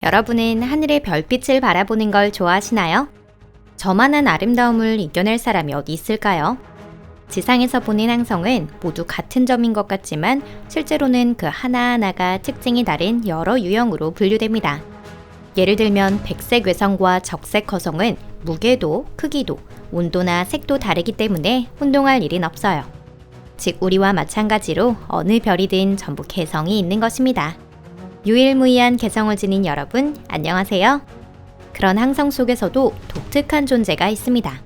여러분은 하늘의 별빛을 바라보는 걸 좋아하시나요? 저만한 아름다움을 이겨낼 사람이 어디 있을까요? 지상에서 보는 항성은 모두 같은 점인 것 같지만 실제로는 그 하나하나가 특징이 다른 여러 유형으로 분류됩니다. 예를 들면 백색 외성과 적색 허성은 무게도, 크기도, 온도나 색도 다르기 때문에 혼동할 일은 없어요. 즉 우리와 마찬가지로 어느 별이든 전부 개성이 있는 것입니다. 유일무이한 개성을 지닌 여러분, 안녕하세요. 그런 항성 속에서도 독특한 존재가 있습니다.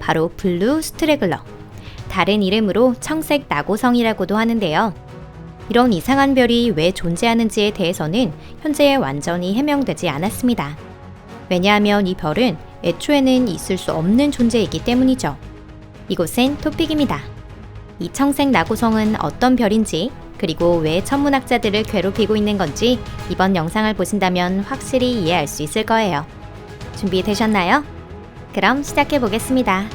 바로 블루 스트래글러. 다른 이름으로 청색 나고성이라고도 하는데요. 이런 이상한 별이 왜 존재하는지에 대해서는 현재 완전히 해명되지 않았습니다. 왜냐하면 이 별은 애초에는 있을 수 없는 존재이기 때문이죠. 이곳은 토픽입니다. 이 청색 나고성은 어떤 별인지, 그리고 왜 천문학자들을 괴롭히고 있는 건지 이번 영상을 보신다면 확실히 이해할 수 있을 거예요. 준비되셨나요? 그럼 시작해 보겠습니다.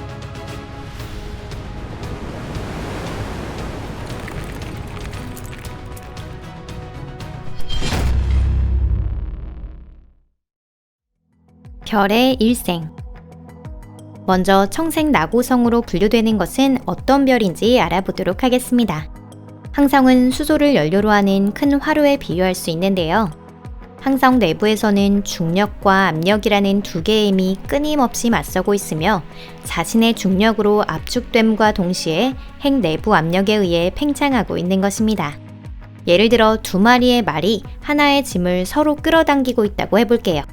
별의 일생. 먼저 청색 나고성으로 분류되는 것은 어떤 별인지 알아보도록 하겠습니다. 항성은 수소를 연료로 하는 큰 화로에 비유할 수 있는데요. 항성 내부에서는 중력과 압력이라는 두 개의 힘이 끊임없이 맞서고 있으며 자신의 중력으로 압축됨과 동시에 핵 내부 압력에 의해 팽창하고 있는 것입니다. 예를 들어 두 마리의 말이 하나의 짐을 서로 끌어당기고 있다고 해볼게요.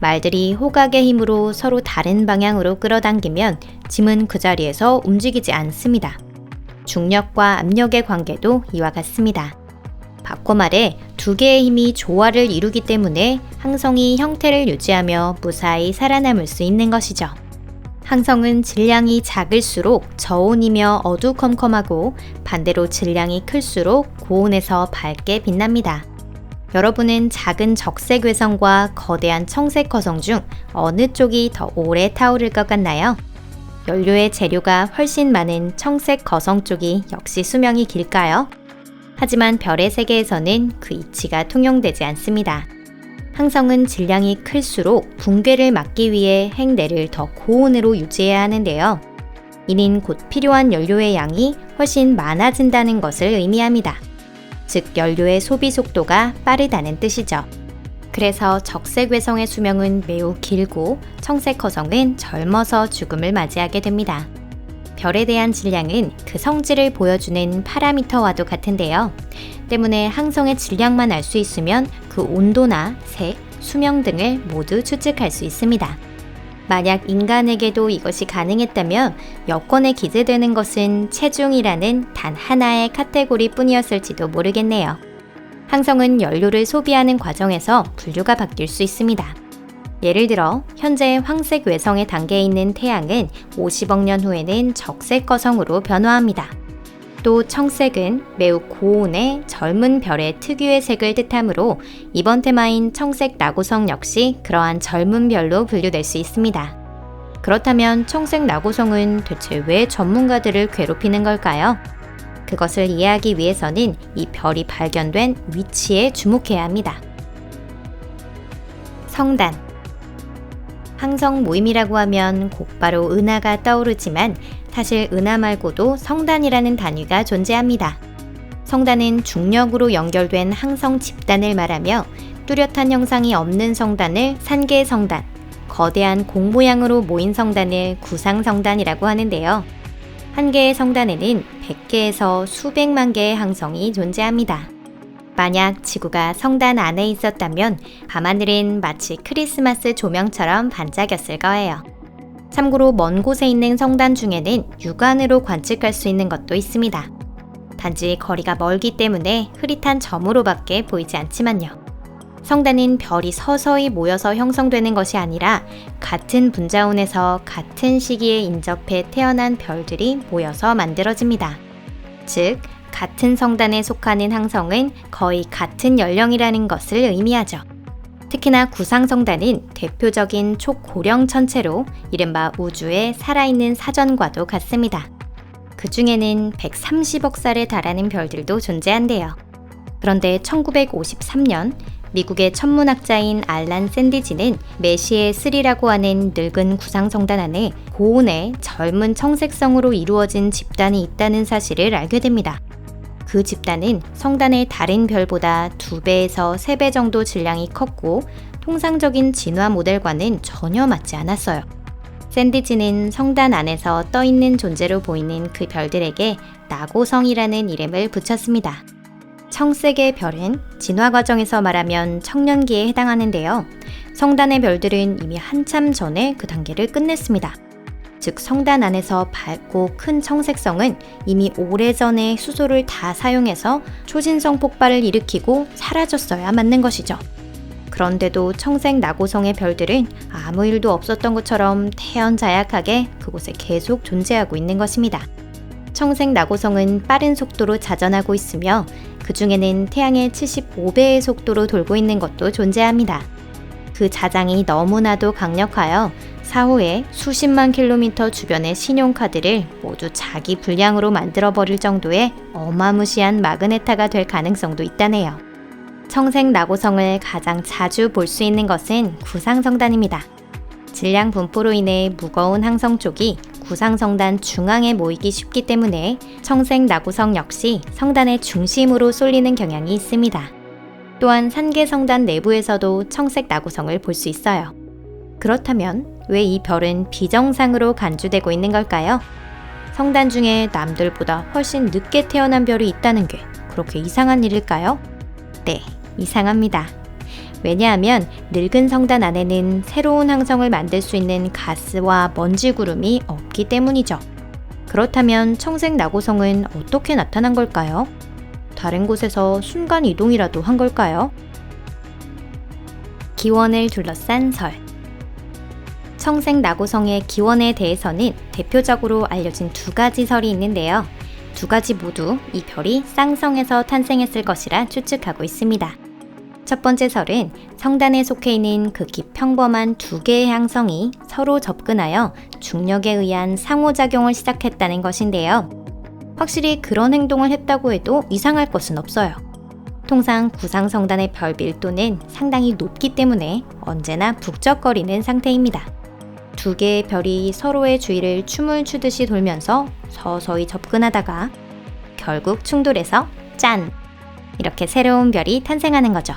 말들이 호각의 힘으로 서로 다른 방향으로 끌어당기면 짐은 그 자리에서 움직이지 않습니다. 중력과 압력의 관계도 이와 같습니다. 바꿔 말해 두 개의 힘이 조화를 이루기 때문에 항성이 형태를 유지하며 무사히 살아남을 수 있는 것이죠. 항성은 질량이 작을수록 저온이며 어두컴컴하고 반대로 질량이 클수록 고온에서 밝게 빛납니다. 여러분은 작은 적색 외성과 거대한 청색 허성 중 어느 쪽이 더 오래 타오를 것 같나요? 연료의 재료가 훨씬 많은 청색 거성 쪽이 역시 수명이 길까요? 하지만 별의 세계에서는 그 이치가 통용되지 않습니다. 항성은 질량이 클수록 붕괴를 막기 위해 핵내를 더 고온으로 유지해야 하는데요. 이는 곧 필요한 연료의 양이 훨씬 많아진다는 것을 의미합니다. 즉 연료의 소비 속도가 빠르다는 뜻이죠. 그래서 적색 외성의 수명은 매우 길고 청색 허성은 젊어서 죽음을 맞이하게 됩니다. 별에 대한 질량은 그 성질을 보여주는 파라미터와도 같은데요. 때문에 항성의 질량만 알 수 있으면 그 온도나 색, 수명 등을 모두 추측할 수 있습니다. 만약 인간에게도 이것이 가능했다면 여권에 기재되는 것은 체중이라는 단 하나의 카테고리 뿐이었을지도 모르겠네요. 항성은 연료를 소비하는 과정에서 분류가 바뀔 수 있습니다. 예를 들어 현재 황색 외성의 단계에 있는 태양은 50억 년 후에는 적색 거성으로 변화합니다. 또 청색은 매우 고온의 젊은 별의 특유의 색을 뜻하므로 이번 테마인 청색 나고성 역시 그러한 젊은 별로 분류될 수 있습니다. 그렇다면 청색 나고성은 대체 왜 전문가들을 괴롭히는 걸까요? 그것을 이해하기 위해서는 이 별이 발견된 위치에 주목해야 합니다. 성단. 항성 모임이라고 하면 곧바로 은하가 떠오르지만 사실 은하 말고도 성단이라는 단위가 존재합니다. 성단은 중력으로 연결된 항성 집단을 말하며 뚜렷한 형상이 없는 성단을 산계성단, 거대한 공 모양으로 모인 성단을 구상성단이라고 하는데요. 한 개의 성단에는 100개에서 수백만 개의 항성이 존재합니다. 만약 지구가 성단 안에 있었다면 밤하늘은 마치 크리스마스 조명처럼 반짝였을 거예요. 참고로 먼 곳에 있는 성단 중에는 육안으로 관측할 수 있는 것도 있습니다. 단지 거리가 멀기 때문에 흐릿한 점으로밖에 보이지 않지만요. 성단은 별이 서서히 모여서 형성되는 것이 아니라 같은 분자원에서 같은 시기에 인접해 태어난 별들이 모여서 만들어집니다. 즉, 같은 성단에 속하는 항성은 거의 같은 연령이라는 것을 의미하죠. 특히나 구상성단은 대표적인 초고령 천체로 이른바 우주의 살아있는 사전과도 같습니다. 그 중에는 130억 살에 달하는 별들도 존재한대요. 그런데 1953년 미국의 천문학자인 알란 샌디지는 메시의 3라고 하는 늙은 구상성단 안에 고온의 젊은 청색성으로 이루어진 집단이 있다는 사실을 알게 됩니다. 그 집단은 성단의 다른 별보다 2배에서 3배 정도 질량이 컸고 통상적인 진화 모델과는 전혀 맞지 않았어요. 샌디지는 성단 안에서 떠있는 존재로 보이는 그 별들에게 나고성이라는 이름을 붙였습니다. 청색의 별은 진화 과정에서 말하면 청년기에 해당하는데요. 성단의 별들은 이미 한참 전에 그 단계를 끝냈습니다. 즉 성단 안에서 밝고 큰 청색성은 이미 오래전에 수소를 다 사용해서 초신성 폭발을 일으키고 사라졌어야 맞는 것이죠. 그런데도 청색 나고성의 별들은 아무 일도 없었던 것처럼 태연자약하게 그곳에 계속 존재하고 있는 것입니다. 청색 나고성은 빠른 속도로 자전하고 있으며 그 중에는 태양의 75배의 속도로 돌고 있는 것도 존재합니다. 그 자장이 너무나도 강력하여 사후에 수십만 킬로미터 주변의 신용카드를 모두 자기 분량으로 만들어버릴 정도의 어마무시한 마그네타가 될 가능성도 있다네요. 청색 나고성을 가장 자주 볼 수 있는 것은 구상성단입니다. 질량 분포로 인해 무거운 항성 쪽이 구상성단 중앙에 모이기 쉽기 때문에 청색 나고성 역시 성단의 중심으로 쏠리는 경향이 있습니다. 또한 산계성단 내부에서도 청색 나고성을 볼 수 있어요. 그렇다면 왜 이 별은 비정상으로 간주되고 있는 걸까요? 성단 중에 남들보다 훨씬 늦게 태어난 별이 있다는 게 그렇게 이상한 일일까요? 네, 이상합니다. 왜냐하면 늙은 성단 안에는 새로운 항성을 만들 수 있는 가스와 먼지 구름이 없기 때문이죠. 그렇다면 청색 나고성은 어떻게 나타난 걸까요? 다른 곳에서 순간 이동이라도 한 걸까요? 기원을 둘러싼 설. 청색 나고성의 기원에 대해서는 대표적으로 알려진 2가지 설이 있는데요. 2가지 모두 이 별이 쌍성에서 탄생했을 것이라 추측하고 있습니다. 첫 번째 설은 성단에 속해 있는 극히 평범한 2개의 항성이 서로 접근하여 중력에 의한 상호작용을 시작했다는 것인데요. 확실히 그런 행동을 했다고 해도 이상할 것은 없어요. 통상 구상성단의 별 밀도는 상당히 높기 때문에 언제나 북적거리는 상태입니다. 2개의 별이 서로의 주위를 춤을 추듯이 돌면서 서서히 접근하다가 결국 충돌해서 짠! 이렇게 새로운 별이 탄생하는 거죠.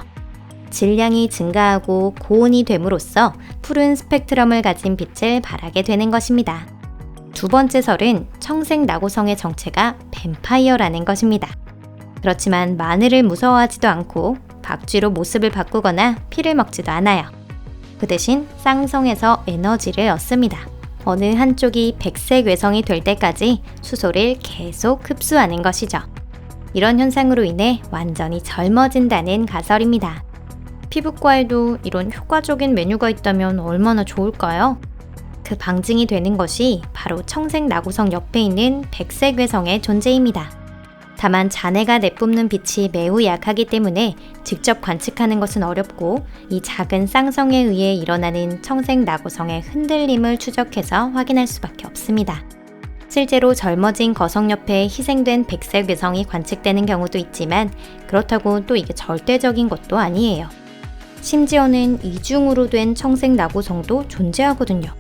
질량이 증가하고 고온이 됨으로써 푸른 스펙트럼을 가진 빛을 발하게 되는 것입니다. 2번째 설은 청색 나고성의 정체가 뱀파이어라는 것입니다. 그렇지만 마늘을 무서워하지도 않고 박쥐로 모습을 바꾸거나 피를 먹지도 않아요. 그 대신 쌍성에서 에너지를 얻습니다. 어느 한쪽이 백색 외성이 될 때까지 수소를 계속 흡수하는 것이죠. 이런 현상으로 인해 완전히 젊어진다는 가설입니다. 피부과에도 이런 효과적인 메뉴가 있다면 얼마나 좋을까요? 그 방증이 되는 것이 바로 청색 나고성 옆에 있는 백색 외성의 존재입니다. 다만 잔해가 내뿜는 빛이 매우 약하기 때문에 직접 관측하는 것은 어렵고 이 작은 쌍성에 의해 일어나는 청색 나고성의 흔들림을 추적해서 확인할 수밖에 없습니다. 실제로 젊어진 거성 옆에 희생된 백색 외성이 관측되는 경우도 있지만 그렇다고 또 이게 절대적인 것도 아니에요. 심지어는 이중으로 된 청색 나고성도 존재하거든요.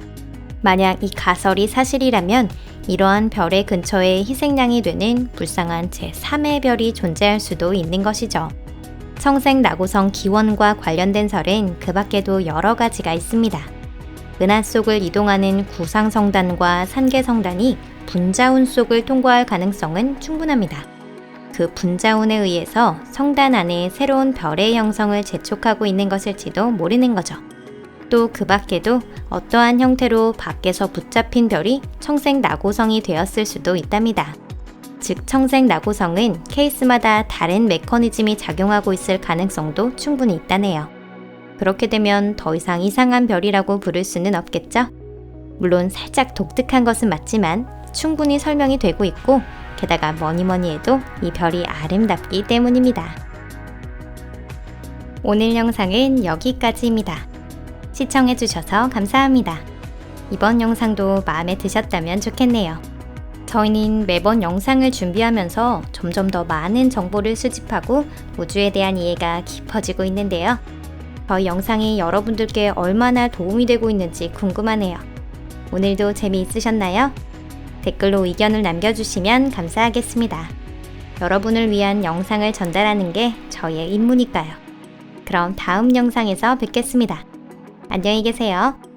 만약 이 가설이 사실이라면 이러한 별의 근처에 희생양이 되는 불쌍한 제3의 별이 존재할 수도 있는 것이죠. 청색 나고성 기원과 관련된 설은 그 밖에도 여러 가지가 있습니다. 은하 속을 이동하는 구상성단과 산계성단이 분자운 속을 통과할 가능성은 충분합니다. 그 분자운에 의해서 성단 안에 새로운 별의 형성을 재촉하고 있는 것일지도 모르는 거죠. 또 그 밖에도 어떠한 형태로 밖에서 붙잡힌 별이 청색 나고성이 되었을 수도 있답니다. 즉 청색 나고성은 케이스마다 다른 메커니즘이 작용하고 있을 가능성도 충분히 있다네요. 그렇게 되면 더 이상 이상한 별이라고 부를 수는 없겠죠? 물론 살짝 독특한 것은 맞지만 충분히 설명이 되고 있고 게다가 뭐니 해도 이 별이 아름답기 때문입니다. 오늘 영상은 여기까지입니다. 시청해주셔서 감사합니다. 이번 영상도 마음에 드셨다면 좋겠네요. 저희는 매번 영상을 준비하면서 점점 더 많은 정보를 수집하고 우주에 대한 이해가 깊어지고 있는데요. 저희 영상이 여러분들께 얼마나 도움이 되고 있는지 궁금하네요. 오늘도 재미있으셨나요? 댓글로 의견을 남겨주시면 감사하겠습니다. 여러분을 위한 영상을 전달하는 게 저희의 임무니까요. 그럼 다음 영상에서 뵙겠습니다. 안녕히 계세요.